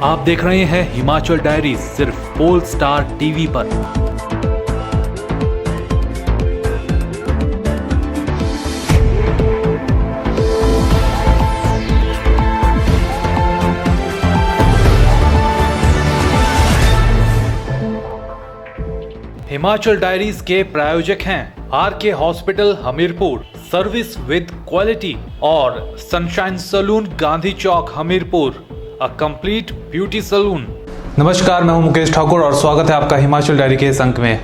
आप देख रहे हैं हिमाचल डायरीज सिर्फ पोल स्टार टीवी पर। हिमाचल डायरीज के प्रायोजक हैं RK hospital Hamirpur, service with quality, और sunshine salon Gandhi Chowk Hamirpur, a complete beauty salon. नमस्कार, मैं हूं मुकेश ठाकुर और स्वागत है आपका हिमाचल डायरी के इस अंक में।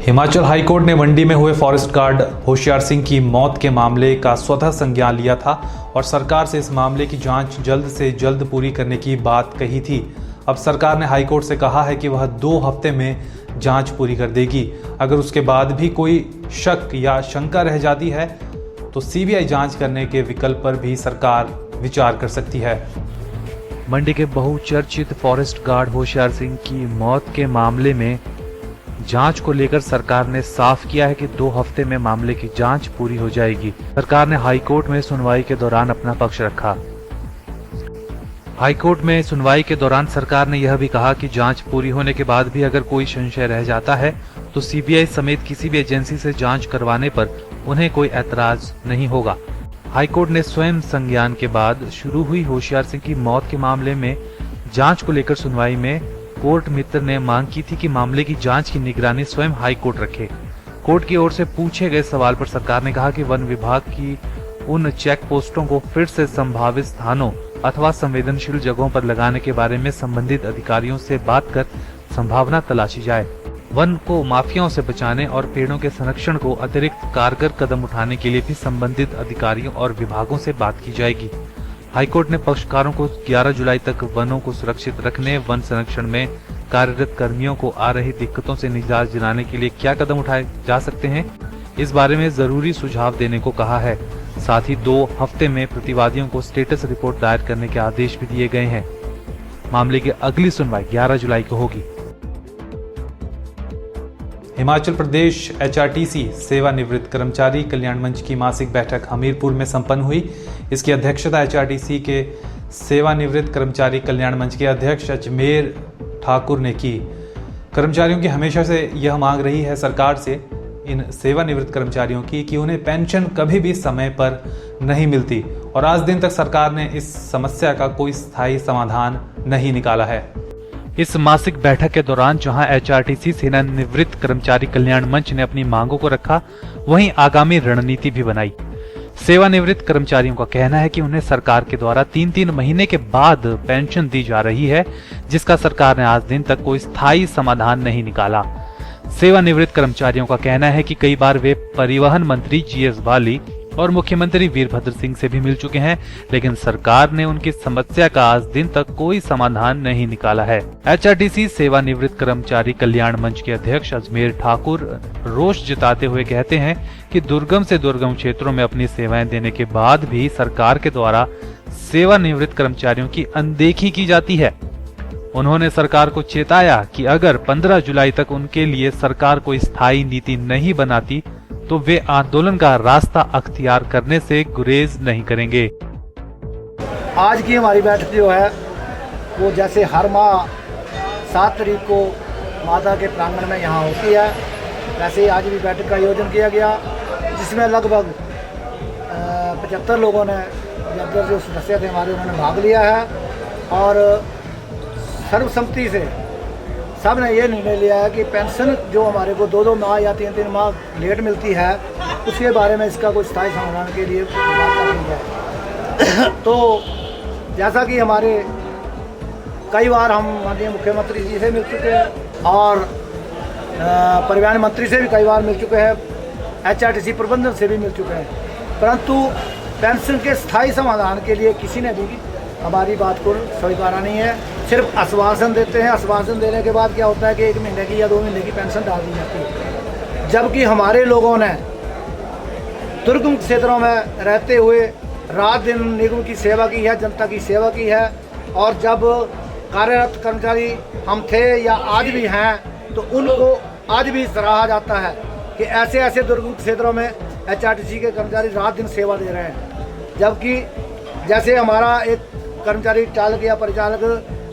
हिमाचल हाईकोर्ट ने मंडी में हुए फॉरेस्ट गार्ड होशियार सिंह की मौत के मामले का स्वतः संज्ञान लिया था और सरकार से इस मामले की जांच जल्द से जल्द पूरी करने की बात कही थी। अब सरकार ने हाईकोर्ट से कहा है कि वह 2 हफ्ते में जांच पूरी कर देगी। अगर उसके बाद भी कोई शक या शंका रह जाती है तो सीबीआई जांच करने के विकल्प पर भी सरकार विचार कर सकती है। मंडी के बहुचर्चित फॉरेस्ट गार्ड होशियार सिंह की मौत के मामले में जांच को लेकर सरकार ने साफ किया है कि 2 हफ्ते में मामले की जांच पूरी हो जाएगी। सरकार ने हाईकोर्ट में सुनवाई के दौरान अपना पक्ष रखा। हाईकोर्ट में सुनवाई के दौरान सरकार ने यह भी कहा कि जांच पूरी होने के बाद भी अगर कोई संशय रह जाता है तो सीबीआई समेत किसी भी एजेंसी से जांच करवाने पर उन्हें कोई ऐतराज नहीं होगा। हाईकोर्ट ने स्वयं संज्ञान के बाद शुरू हुई होशियार सिंह की मौत के मामले में जांच को लेकर सुनवाई में कोर्ट मित्र ने मांग की थी कि मामले की जांच की निगरानी स्वयं हाईकोर्ट रखे। कोर्ट की ओर से पूछे गए सवाल पर सरकार ने कहा कि वन विभाग की उन चेक पोस्टों को फिर से संभावित स्थानों अथवा संवेदनशील जगहों पर लगाने के बारे में संबंधित अधिकारियों से बात कर संभावना तलाशी जाए। वन को माफियाओं से बचाने और पेड़ों के संरक्षण को अतिरिक्त कारगर कदम उठाने के लिए भी संबंधित अधिकारियों और विभागों से बात की जाएगी। हाईकोर्ट ने पक्षकारों को 11 जुलाई तक वनों को सुरक्षित रखने, वन संरक्षण में कार्यरत कर्मियों को आ रही दिक्कतों से निजात दिलाने के लिए क्या कदम उठाए जा सकते हैं, इस बारे में जरूरी सुझाव देने को कहा है। साथ ही 2 हफ्ते में प्रतिवादियों को स्टेटस रिपोर्ट दायर करने के आदेश भी दिए गए हैं। मामले की अगली सुनवाई 11 जुलाई को होगी। हिमाचल प्रदेश एचआरटीसी सेवानिवृत्त कर्मचारी कल्याण मंच की मासिक बैठक हमीरपुर में संपन्न हुई। इसकी अध्यक्षता एचआरटीसी के सेवानिवृत्त कर्मचारी कल्याण मंच के अध्यक्ष अजमेर ठाकुर ने की। कर्मचारियों की हमेशा से यह मांग रही है सरकार से, इन सेवानिवृत्त कर्मचारियों की, कि उन्हें पेंशन कभी भी समय पर नहीं मिलती और आज दिन तक सरकार ने इस समस्या का कोई स्थायी समाधान नहीं निकाला है। इस मासिक बैठक के दौरान जहां एचआरटीसी सेवानिवृत्त कर्मचारी कल्याण मंच ने अपनी मांगों को रखा, वहीं आगामी रणनीति भी बनाई। सेवानिवृत्त कर्मचारियों का कहना है कि उन्हें सरकार के द्वारा 3-3 महीने के बाद पेंशन दी जा रही है, जिसका सरकार ने आज दिन तक कोई स्थायी समाधान नहीं निकाला। सेवानिवृत्त कर्मचारियों का कहना है कि कई बार वे परिवहन मंत्री जीएस बाली और मुख्यमंत्री वीरभद्र सिंह से भी मिल चुके हैं, लेकिन सरकार ने उनकी समस्या का आज दिन तक कोई समाधान नहीं निकाला है। एचआरटीसी सेवानिवृत्त कर्मचारी कल्याण मंच के अध्यक्ष अजमेर ठाकुर रोष जताते हुए कहते हैं कि दुर्गम से दुर्गम क्षेत्रों में अपनी सेवाएं देने के बाद भी सरकार के द्वारा सेवानिवृत्त कर्मचारियों की अनदेखी की जाती है। उन्होंने सरकार को चेताया कि अगर 15 जुलाई तक उनके लिए सरकार कोई स्थायी नीति नहीं बनाती तो वे आंदोलन का रास्ता अख्तियार करने से गुरेज नहीं करेंगे। आज की हमारी बैठक जो है वो जैसे हर माह 7 तारीख को माता के प्रांगण में यहाँ होती है, वैसे ही आज भी बैठक का आयोजन किया गया, जिसमें लगभग 75 लोगों ने, जो सदस्य थे हमारे, उन्होंने भाग लिया है और सर्वसम्मति से सब ने ये निर्णय लिया है कि पेंशन जो हमारे को 2-2 माह या 3-3 माह लेट मिलती है, उसके बारे में इसका कोई स्थायी समाधान के लिए बात करनी है। तो जैसा कि हमारे कई बार हम माननीय मुख्यमंत्री जी से मिल चुके हैं और परिवहन मंत्री से भी कई बार मिल चुके हैं, एचआरटीसी प्रबंधन से भी मिल चुके हैं, परंतु पेंशन के स्थायी समाधान के लिए किसी ने भी हमारी बात को स्वीकारा नहीं है। सिर्फ आश्वासन देते हैं, आश्वासन देने के बाद क्या होता है कि 1 महीने की या 2 महीने की पेंशन डाल दी जाती है, जबकि हमारे लोगों ने दुर्गम क्षेत्रों में रहते हुए रात दिन निगम की सेवा की है, जनता की सेवा की है, और जब कार्यरत कर्मचारी हम थे या आज भी हैं तो उनको आज भी सराहा जाता है कि ऐसे ऐसे दुर्गम क्षेत्रों में HRTC के कर्मचारी रात दिन सेवा दे रहे हैं। जबकि जैसे हमारा एक कर्मचारी चालक या परिचालक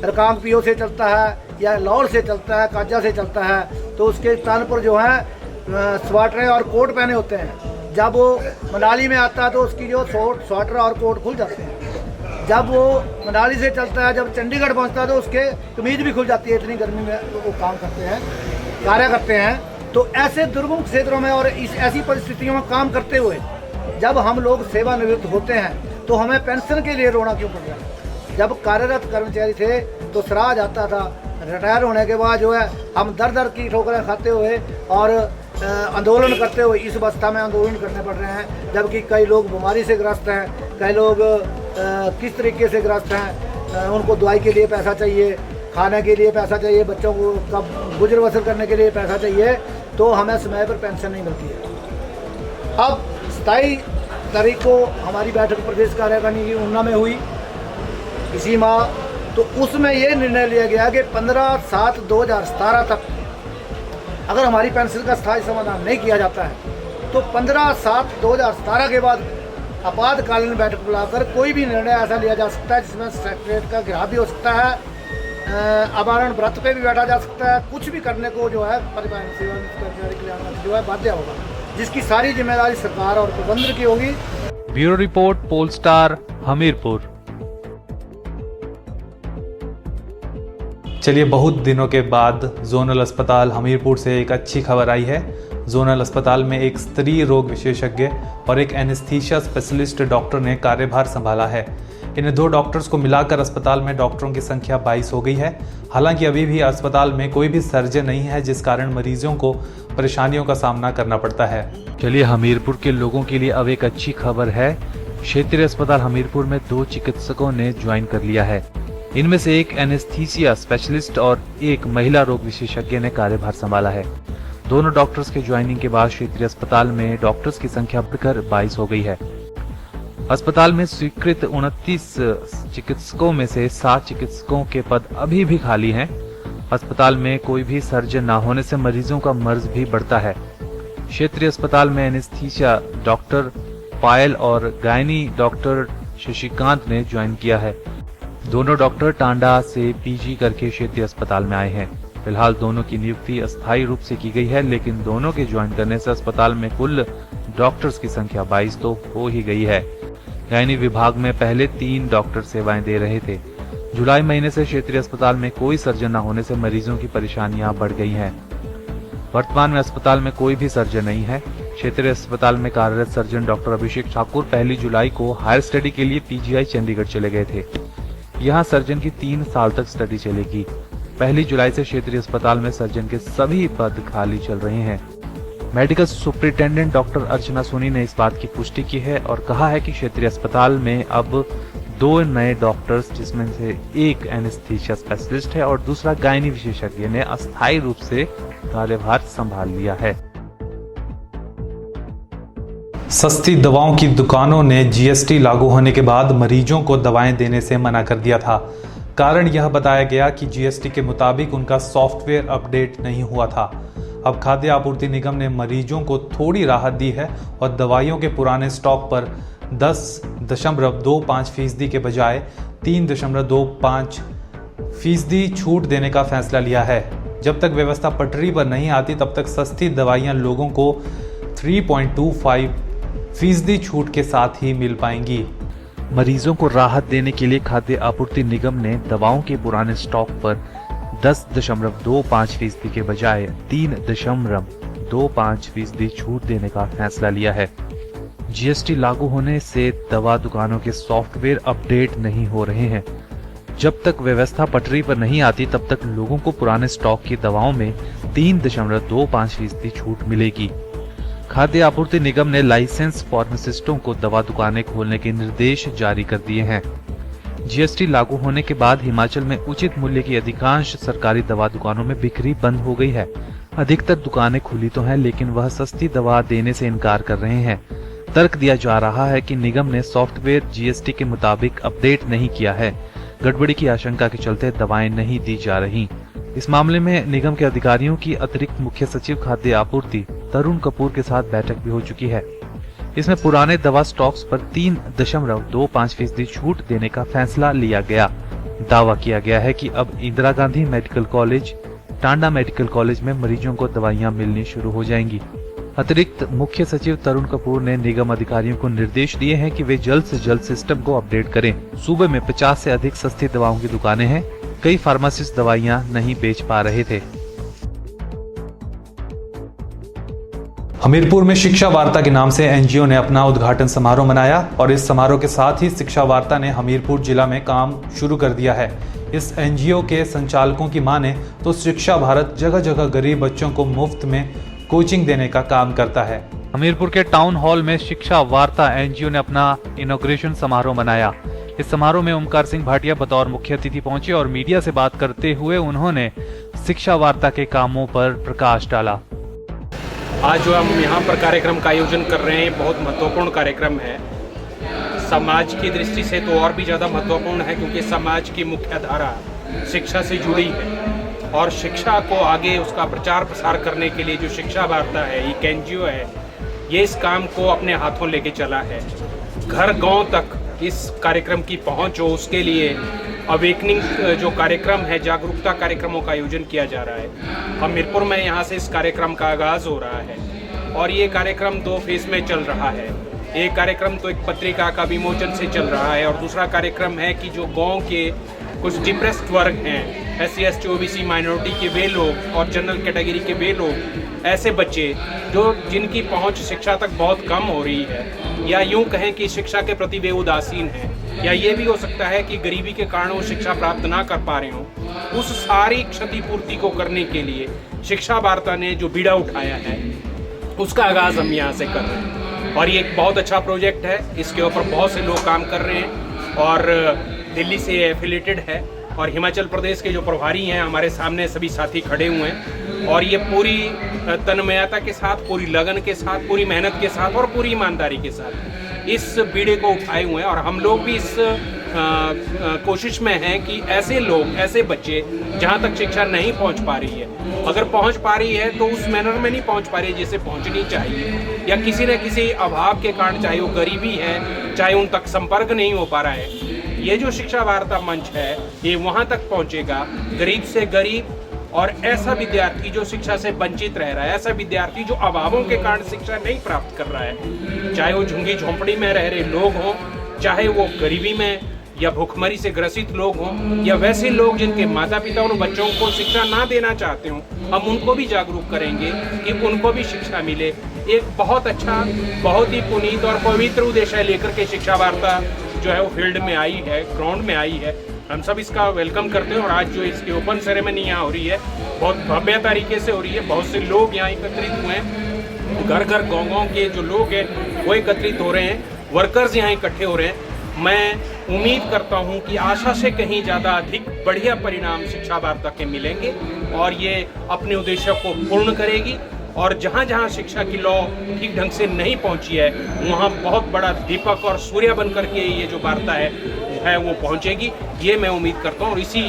रकांग PO से चलता है या लाहौर से चलता है, काजा से चलता है, तो उसके स्थान पर जो है स्वेटर और कोट पहने होते हैं। जब वो मनाली में आता है तो उसकी जो स्वेटर और कोट खुल जाते हैं। जब वो मनाली से चलता है, जब चंडीगढ़ पहुंचता है तो उसके कमीज भी खुल जाती है, इतनी गर्मी में वो काम करते हैं, कार्य करते हैं। तो ऐसे दुर्गम क्षेत्रों में और ऐसी परिस्थितियों में काम करते हुए जब हम लोग सेवानिवृत्त होते हैं तो हमें पेंशन के लिए रोना क्यों पड़ रहा है? जब कार्यरत कर्मचारी थे तो सराहा जाता था, रिटायर होने के बाद जो है हम दर दर की ठोकरें खाते हुए और आंदोलन करते हुए इस अवस्था में आंदोलन करने पड़ रहे हैं। जबकि कई लोग बीमारी से ग्रस्त हैं, कई लोग किस तरीके से ग्रस्त हैं, उनको दवाई के लिए पैसा चाहिए, खाने के लिए पैसा चाहिए, बच्चों को कब गुजर बसर करने के लिए पैसा चाहिए, तो हमें समय पर पेंशन नहीं मिलती है। अब 27 तारीख को हमारी बैठक प्रदेश कार्यकारिणी की ऊना में हुई इसी माह, तो उसमें ये निर्णय लिया गया कि 15/7/2017 तक अगर हमारी पेंशन का स्थायी समाधान नहीं किया जाता है तो 15/7/2017 के बाद आपातकालीन बैठक बुलाकर कोई भी निर्णय ऐसा लिया जा सकता है जिसमें सेक्रेटरी का गिराव भी हो सकता है, अवरण व्रत पे भी बैठा जा सकता है, कुछ भी करने को जो है परिवहन सेवा कर्मचारी कल्याण मंत्री जो है बाध्य होगा, जिसकी सारी जिम्मेदारी सरकार और प्रबंधन की होगी। Bureau report, Polestar, Hamirpur. चलिए, बहुत दिनों के बाद जोनल अस्पताल हमीरपुर से एक अच्छी खबर आई है। जोनल अस्पताल में एक स्त्री रोग विशेषज्ञ और एक एनेस्थीसिया स्पेशलिस्ट डॉक्टर ने कार्यभार संभाला है। इन 2 डॉक्टर्स को मिलाकर अस्पताल में डॉक्टरों की संख्या 22 हो गई है। हालांकि अभी भी अस्पताल में कोई भी सर्जन नहीं है, जिस कारण मरीजों को परेशानियों का सामना करना पड़ता है। चलिए, हमीरपुर के लोगों के लिए अब एक अच्छी खबर है। क्षेत्रीय अस्पताल हमीरपुर में 2 चिकित्सकों ने ज्वाइन कर लिया है। इनमें से एक एनेस्थीसिया स्पेशलिस्ट और एक महिला रोग विशेषज्ञ ने कार्यभार संभाला है। दोनों डॉक्टर्स के ज्वाइनिंग के बाद क्षेत्रीय अस्पताल में डॉक्टर्स की संख्या बढ़कर 22 हो गई है। अस्पताल में स्वीकृत 29 चिकित्सकों में से 7 चिकित्सकों के पद अभी भी खाली हैं। अस्पताल में कोई भी सर्जन न होने से मरीजों का मर्ज भी बढ़ता है। क्षेत्रीय अस्पताल में एनेस्थीसिया डॉक्टर पायल और गायनी डॉक्टर शशिकांत ने ज्वाइन किया है। दोनों डॉक्टर टांडा से PG करके क्षेत्रीय अस्पताल में आए हैं। फिलहाल दोनों की नियुक्ति अस्थायी रूप से की गई है, लेकिन दोनों के ज्वाइन करने से अस्पताल में कुल डॉक्टर्स की संख्या 22 तो हो ही गई है। गायनी विभाग में पहले 3 डॉक्टर सेवाएं दे रहे थे। जुलाई महीने से क्षेत्रीय अस्पताल में कोई सर्जन न होने से मरीजों की परेशानियां बढ़ गई हैं। वर्तमान में अस्पताल में कोई भी सर्जन नहीं है। क्षेत्रीय अस्पताल में कार्यरत सर्जन डॉक्टर अभिषेक ठाकुर 1 जुलाई को हायर स्टडी के लिए PGI चंडीगढ़ चले गए थे। यहाँ सर्जन की 3 साल तक स्टडी चलेगी। 1 जुलाई से क्षेत्रीय अस्पताल में सर्जन के सभी पद खाली चल रहे हैं। मेडिकल सुपरिटेंडेंट डॉक्टर अर्चना सोनी ने इस बात की पुष्टि की है और कहा है कि क्षेत्रीय अस्पताल में अब 2 नए डॉक्टर्स, जिसमें से एक एनेस्थीसिया स्पेशलिस्ट है और दूसरा गायनी विशेषज्ञ, ने अस्थायी रूप से कार्यभार संभाल लिया है। सस्ती दवाओं की दुकानों ने GST लागू होने के बाद मरीजों को दवाएं देने से मना कर दिया था। कारण यह बताया गया कि GST के मुताबिक उनका सॉफ्टवेयर अपडेट नहीं हुआ था। अब खाद्य आपूर्ति निगम ने मरीजों को थोड़ी राहत दी है और दवाइयों के पुराने स्टॉक पर 10.25% के बजाय 3.25% छूट देने का फैसला लिया है। जब तक व्यवस्था पटरी पर नहीं आती तब तक सस्ती दवाइयां लोगों को 3.25% छूट के साथ ही मिल पाएंगी। मरीजों को राहत देने के लिए खाद्य आपूर्ति निगम ने दवाओं के पुराने स्टॉक पर 10.25% के बजाय 3.25% छूट देने का फैसला लिया है। GST लागू होने से दवा दुकानों के सॉफ्टवेयर अपडेट नहीं हो रहे हैं। जब तक व्यवस्था पटरी पर नहीं आती तब तक लोगों को पुराने स्टॉक की दवाओं में 3.25% छूट मिलेगी। खाद्य आपूर्ति निगम ने लाइसेंस फार्मासिस्टों को दवा दुकानें खोलने के निर्देश जारी कर दिए हैं। GST लागू होने के बाद हिमाचल में उचित मूल्य की अधिकांश सरकारी दवा दुकानों में बिक्री बंद हो गई है। अधिकतर दुकानें खुली तो हैं, लेकिन वह सस्ती दवा देने से इनकार कर रहे हैं। तर्क दिया जा रहा है कि निगम ने सॉफ्टवेयर GST के मुताबिक अपडेट नहीं किया है। गड़बड़ी की आशंका के चलते दवाएं नहीं दी जा रही। इस मामले में निगम के अधिकारियों की अतिरिक्त मुख्य सचिव खाद्य आपूर्ति तरुण कपूर के साथ बैठक भी हो चुकी है। इसमें पुराने दवा स्टॉक्स पर 3.25% छूट देने का फैसला लिया गया। दावा किया गया है कि अब Indira Gandhi medical college, Tanda medical college में मरीजों को दवाइयां मिलनी शुरू हो जाएंगी। अतिरिक्त मुख्य सचिव तरुण कपूर ने निगम अधिकारियों को निर्देश दिए हैं कि वे जल्द से जल्द सिस्टम को अपडेट करें। सूबे में 50 से अधिक सस्ती दवाओं की दुकानें हैं। कई फार्मासिस्ट दवाइयां नहीं बेच पा रहे थे। हमीरपुर में शिक्षा वार्ता के नाम से एनजीओ ने अपना उद्घाटन समारोह मनाया और इस समारोह के साथ ही शिक्षा वार्ता ने हमीरपुर जिला में काम शुरू कर दिया है। इस एनजीओ के संचालकों की माने तो शिक्षा भारत जगह जगह गरीब बच्चों को मुफ्त में कोचिंग देने का काम करता है। हमीरपुर के टाउन हॉल में शिक्षा वार्ता एनजीओ ने अपना इनॉग्रेशन समारोह मनाया। इस समारोह में ओमकार सिंह भाटिया बतौर मुख्य अतिथि पहुंचे और मीडिया से बात करते हुए उन्होंने शिक्षा वार्ता के कामों पर प्रकाश डाला। आज जो हम यहाँ पर कार्यक्रम का आयोजन कर रहे हैं, बहुत महत्वपूर्ण कार्यक्रम है। समाज की दृष्टि से तो और भी ज़्यादा महत्वपूर्ण है, क्योंकि समाज की मुख्य धारा शिक्षा से जुड़ी है और शिक्षा को आगे उसका प्रचार प्रसार करने के लिए जो शिक्षा वार्ता है, एक एनजीओ है, ये इस काम को अपने हाथों लेके चला है। घर गांव तक इस कार्यक्रम की पहुंच हो, उसके लिए अवेकनिंग जो कार्यक्रम है, जागरूकता कार्यक्रमों का आयोजन किया जा रहा है। हमीरपुर में यहाँ से इस कार्यक्रम का आगाज़ हो रहा है और ये कार्यक्रम 2 फेज में चल रहा है। एक कार्यक्रम तो एक पत्रिका का विमोचन से चल रहा है और दूसरा कार्यक्रम है कि जो गांव के कुछ डिप्रेस्ड वर्ग हैं, SC ST OBC माइनॉरिटी के वे लोग और जनरल कैटेगरी के वे लोग, ऐसे बच्चे जिनकी पहुंच शिक्षा तक बहुत कम हो रही है, या यूं कहें कि शिक्षा के प्रति वे उदासीन हैं, या ये भी हो सकता है कि गरीबी के कारण वो शिक्षा प्राप्त ना कर पा रहे हों, उस सारी क्षतिपूर्ति को करने के लिए शिक्षा वार्ता ने जो बीड़ा उठाया है, उसका आगाज़ हम यहाँ से कर रहे हैं। और ये एक बहुत अच्छा प्रोजेक्ट है। इसके ऊपर बहुत से लोग काम कर रहे हैं और दिल्ली से एफिलेटेड है और हिमाचल प्रदेश के जो प्रभारी हैं हमारे सामने सभी साथी खड़े हुए हैं और ये पूरी तन्मयता के साथ, पूरी लगन के साथ, पूरी मेहनत के साथ और पूरी ईमानदारी के साथ इस बीड़े को उठाए हुए हैं। और हम लोग भी इस कोशिश में हैं कि ऐसे लोग, ऐसे बच्चे जहाँ तक शिक्षा नहीं पहुँच पा रही है, अगर पहुँच पा रही है तो उस मैनर में नहीं पहुँच पा रही है जैसे पहुँचनी चाहिए, या किसी न किसी अभाव के कारण, चाहे वो गरीबी है, चाहे उन तक संपर्क नहीं हो पा रहा है, ये जो शिक्षा वार्ता मंच है ये वहाँ तक पहुँचेगा, गरीब से गरीब और ऐसा विद्यार्थी जो शिक्षा से वंचित रह रहा है, ऐसा विद्यार्थी जो अभावों के कारण शिक्षा नहीं प्राप्त कर रहा है, चाहे वो झुग्गी झोंपड़ी में रह रहे लोग हों, चाहे वो गरीबी में या भूखमरी से ग्रसित लोग हों, या वैसे लोग जिनके माता पिता उन बच्चों को शिक्षा ना देना चाहते हों, हम उनको भी जागरूक करेंगे कि उनको भी शिक्षा मिले। एक बहुत अच्छा, बहुत ही पुनीत और पवित्र उद्देश्य लेकर के शिक्षा वार्ता जो है वो फील्ड में आई है, ग्राउंड में आई है। हम सब इसका वेलकम करते हैं और आज जो इसकी ओपन सेरेमनी यहाँ हो रही है, बहुत भव्य तरीके से हो रही है। बहुत से लोग यहाँ एकत्रित हुए हैं, घर घर गाँव के जो लोग हैं वो एकत्रित हो रहे हैं, वर्कर्स यहाँ इकट्ठे हो रहे हैं। मैं उम्मीद करता हूँ कि आशा से कहीं ज़्यादा अधिक बढ़िया परिणाम शिक्षा वार्ता के मिलेंगे और ये अपने उद्देश्य को पूर्ण करेगी। और जहाँ जहाँ शिक्षा की लौ ठीक ढंग से नहीं पहुँची है, वहाँ बहुत बड़ा दीपक और सूर्य बन करके ये जो वार्ता है वो पहुँचेगी, ये मैं उम्मीद करता हूँ। और इसी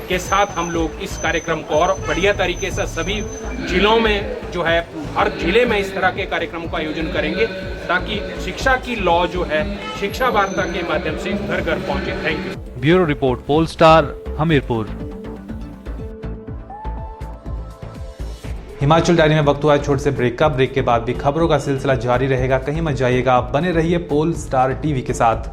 के साथ हम लोग इस कार्यक्रम को और बढ़िया तरीके से सभी जिलों में जो है, हर जिले में इस तरह के कार्यक्रम का आयोजन करेंगे ताकि शिक्षा की लौ जो है शिक्षा वार्ता के माध्यम से घर घर पहुँचे। Thank you. Bureau report, Polestar, Hamirpur. Himachal diary में वक्त हुआ है छोटे से ब्रेक का। ब्रेक के बाद भी खबरों का सिलसिला जारी रहेगा, कहीं मत जाइएगा, आप बने रहिए पोल स्टार टीवी के साथ।